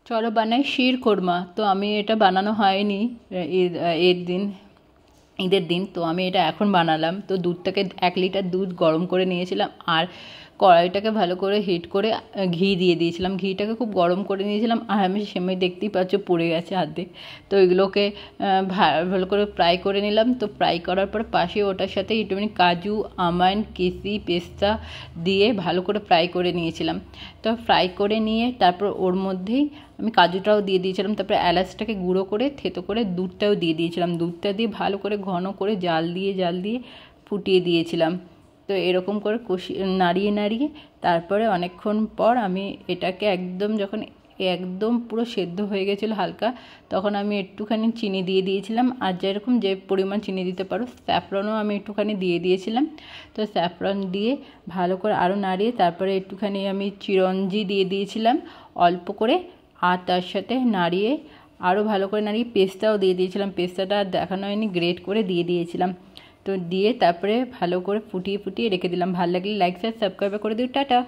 চলো বানাই শির কোরমা। তো আমি এটা বানানো হয়নি এর দিন, ঈদের দিন। তো আমি এটা এখন বানালাম। তো দুধটাকে 1 লিটার দুধ গরম করে নিয়েছিলাম, আর কড়াইটাকে ভালো করে হিট করে ঘি দিয়ে দিয়েছিলাম। ঘিটাকে খুব গরম করে নিয়েছিলাম, আর আমি সেমাই দেখতেই পাচ্ছ পড়ে গেছে হাতে। তো এগুলোকে ভালো করে ফ্রাই করে নিলাম। তো ফ্রাই করার পর পাশে ওটার সাথে একটুখানি কাজু, আমন্ড, কিশি, পেস্তা দিয়ে ভালো করে ফ্রাই করে নিয়েছিলাম। তো ফ্রাই করে নিয়ে তারপর ওর মধ্যেই আমি কাজুটাও দিয়ে দিয়েছিলাম। তারপরে এলাচটাকে গুঁড়ো করে থেতো করে দুধটাও দিয়ে দিয়েছিলাম। দুধটা দিয়ে ভালো করে ঘন করে জাল দিয়ে ফুটিয়ে দিয়েছিলাম। তো এরকম করে নাড়িয়ে নাড়িয়ে তারপরে অনেকক্ষণ পর আমি এটাকে যখন একদম পুরো সেদ্ধ হয়ে গেছিলো হালকা, তখন আমি একটুখানি চিনি দিয়ে দিয়েছিলাম। আর যেরকম যে পরিমাণ চিনি দিতে পারো, স্যাফরনও আমি একটুখানি দিয়ে দিয়েছিলাম। তো স্যাফরন দিয়ে ভালো করে আরও নাড়িয়ে তারপরে একটুখানি আমি চিরঞ্জি দিয়ে দিয়েছিলাম অল্প করে, আর তার সাথে নাড়িয়ে আরও ভালো করে নাড়িয়ে পেস্তাও দিয়ে দিয়েছিলাম। পেস্তাটা দেখানো হয়নি, গ্রেট করে দিয়ে দিয়েছিলাম। তো দিয়ে তারপরে ভালো করে ফুটিয়ে রেখে দিলাম। ভালো লাগলে লাইক শেয়ার সাবস্ক্রাইব করে দিও। টাটা।